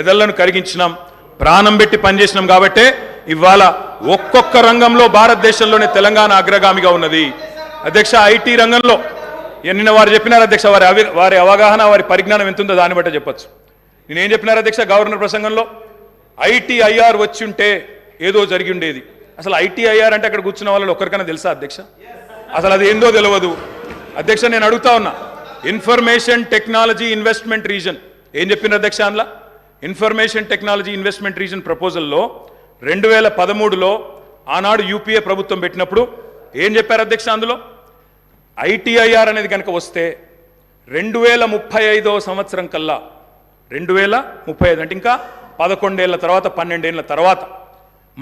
మెదళ్లను కరిగించినాం, ప్రాణం పెట్టి పనిచేసినాం కాబట్టే ఇవాళ ఒక్కొక్క రంగంలో భారతదేశంలోనే తెలంగాణ అగ్రగామిగా ఉన్నది అధ్యక్ష. ఐటీ రంగంలో నిన్న వారు చెప్పినారు అధ్యక్ష, వారి అవగాహన వారి పరిజ్ఞానం ఎంతుందో దాన్ని బట్టే చెప్పొచ్చు. నేనేం చెప్పినారు అధ్యక్ష గవర్నర్ ప్రసంగంలో, ఐటీఐఆర్ వచ్చి ఉంటే ఏదో జరిగి ఉండేది. అసలు ఐటీఐఆర్ అంటే అక్కడ కూర్చున్న వాళ్ళు ఒక్కరికైనా తెలుసా అధ్యక్ష? అసలు అది ఏందో తెలియదు అధ్యక్ష. నేను అడుగుతా ఉన్నా, ఇన్ఫర్మేషన్ టెక్నాలజీ ఇన్వెస్ట్మెంట్ రీజన్ ఏం చెప్పిన అధ్యక్ష? అందులో ఇన్ఫర్మేషన్ టెక్నాలజీ ఇన్వెస్ట్మెంట్ రీజన్ ప్రపోజల్లో 2013లో ఆనాడు యూపీఏ ప్రభుత్వం పెట్టినప్పుడు ఏం చెప్పారు అధ్యక్ష? అందులో ఐటీఐఆర్ అనేది కనుక వస్తే 2035వ సంవత్సరం కల్లా 2035 అంటే ఇంకా 11 ఏళ్ల తర్వాత 12 ఏళ్ల తర్వాత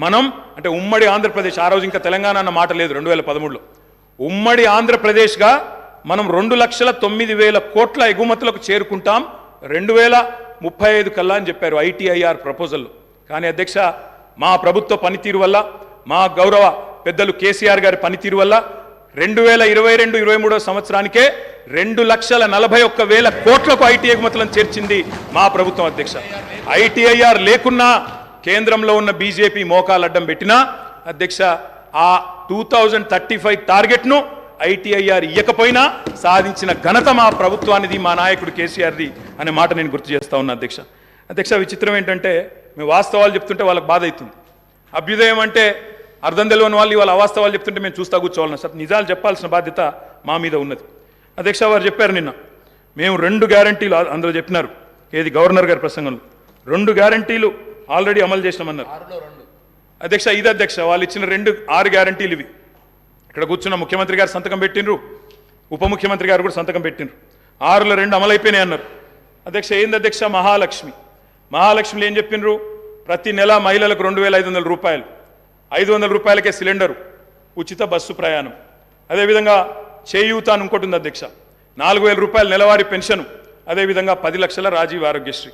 మనం అంటే ఉమ్మడి ఆంధ్రప్రదేశ్, ఆ రోజు ఇంకా తెలంగాణ అన్న మాట లేదు 2013లో, ఉమ్మడి ఆంధ్రప్రదేశ్గా మనం 2,09,000 కోట్ల ఎగుమతులకు చేరుకుంటాం 2035 కల్లా అని చెప్పారు ఐటీఐఆర్ ప్రపోజల్లో. కానీ అధ్యక్ష మా ప్రభుత్వ పనితీరు వల్ల, మా గౌరవ పెద్దలు కేసీఆర్ గారి పనితీరు వల్ల 2022-23 సంవత్సరానికే 2,41,000 కోట్లకు ఐటీ ఎగుమతులను చేర్చింది మా ప్రభుత్వం అధ్యక్ష. ఐటీఐఆర్ లేకున్నా కేంద్రంలో ఉన్న బీజేపీ మోకాలు అడ్డం పెట్టినా అధ్యక్ష ఆ 2035 టార్గెట్ను ఐటీఐఆర్ ఇయ్యకపోయినా సాధించిన ఘనత మా ప్రభుత్వానిది, మా నాయకుడు కేసీఆర్ది అనే మాట నేను గుర్తు చేస్తా ఉన్నా అధ్యక్ష. అధ్యక్ష విచిత్రం ఏంటంటే మేము వాస్తవాలు చెప్తుంటే వాళ్ళకి బాధ అవుతుంది. అభ్యుదయం అంటే అర్థం తెలియని వాళ్ళు ఇవాళ అవాస్తవాలు చెప్తుంటే మేము చూస్తా కూర్చోవాలన్నా సార్, నిజాలు చెప్పాల్సిన బాధ్యత మా మీద ఉన్నది అధ్యక్ష. వారు చెప్పారు నిన్న మేము 2 గ్యారంటీలు అందులో చెప్పినారు, ఏది గవర్నర్ గారి ప్రసంగంలో 2 గ్యారంటీలు ఆల్రెడీ అమలు చేసినామన్నారు అధ్యక్ష. ఇది అధ్యక్ష వాళ్ళు ఇచ్చిన 6 గ్యారంటీలు ఇవి. ఇక్కడ కూర్చున్న ముఖ్యమంత్రి గారు సంతకం పెట్టినరు, ఉప ముఖ్యమంత్రి గారు కూడా సంతకం పెట్టినరు. 6లో 2 అమలైపోయినాయి అన్నారు అధ్యక్ష. ఏంది అధ్యక్ష? మహాలక్ష్మిలో ఏం చెప్పినరు? ప్రతి నెల మహిళలకు 2,500 రూపాయలు, 500 రూపాయలకే సిలిండరు, ఉచిత బస్సు ప్రయాణం. అదేవిధంగా చేయూత అని ఇంకోటి ఉంది అధ్యక్ష, 4,000 రూపాయల నెలవారీ పెన్షన్, అదేవిధంగా 10 లక్షల రాజీవ్ ఆరోగ్యశ్రీ.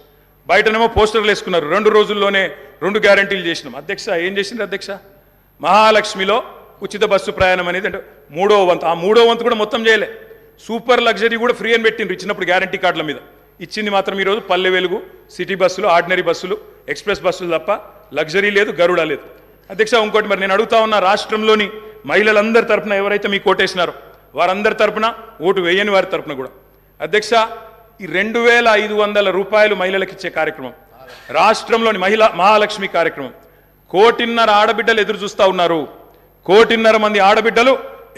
బయటనేమో పోస్టర్లు వేసుకున్నారు, 2 రోజుల్లోనే 2 గ్యారంటీలు చేసినాం అధ్యక్ష. ఏం చేసింది అధ్యక్ష? మహాలక్ష్మిలో ఉచిత బస్సు ప్రయాణం అనేది అంటే 3వ వంతు, ఆ 3వ వంతు కూడా మొత్తం చేయలే. సూపర్ లగ్జరీ కూడా ఫ్రీ అని పెట్టిండ్రు ఇచ్చినప్పుడు గ్యారంటీ కార్డుల మీద. ఇచ్చింది మాత్రం ఈరోజు పల్లె వెలుగు, సిటీ బస్సులు, ఆర్డినరీ బస్సులు, ఎక్స్ప్రెస్ బస్సులు తప్ప లగ్జరీ లేదు, గరుడ లేదు అధ్యక్ష. ఇంకోటి మరి నేను అడుగుతా ఉన్న, రాష్ట్రంలోని మహిళలందరి తరపున ఎవరైతే మీకు ఓటేసినారో వారందరి తరపున, ఓటు వేయని వారి తరపున కూడా అధ్యక్ష ఈ 2,500 రూపాయలు మహిళలకు ఇచ్చే కార్యక్రమం, రాష్ట్రంలోని మహాలక్ష్మి కార్యక్రమం 1,500,000 ఆడబిడ్డలు ఎదురు చూస్తూ ఉన్నారు. 1,500,000 మంది ఆడబిడ్డలు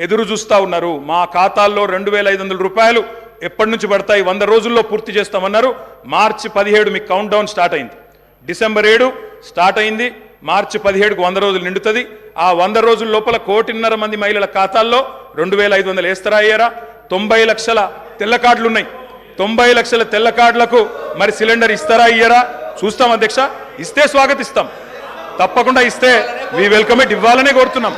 ఎదురు చూస్తూ ఉన్నారు. మా ఖాతాల్లో 2,500 రూపాయలు ఎప్పటి నుంచి పడతాయి? 100 రోజుల్లో పూర్తి చేస్తామన్నారు. మార్చి 17 మీకు కౌంట్ డౌన్ స్టార్ట్ అయింది. డిసెంబర్ 7 స్టార్ట్ అయింది. మార్చి 17కు 100 రోజులు నిండుతుంది. ఆ 100 రోజుల లోపల 1,500,000 మంది మహిళల ఖాతాల్లో 2,500 వేస్తారా అయ్యారా? 90 లక్షల తెల్ల కార్డులు ఉన్నాయి. 90 లక్షల తెల్ల కార్డులకు మరి సిలిండర్ ఇస్తారా అయ్యారా? చూస్తాం అధ్యక్ష. ఇస్తే స్వాగతిస్తాం, తప్పకుండా ఇస్తే వి వెల్కమ్ ఇట్, ఇవ్వాలనే కోరుతున్నాం.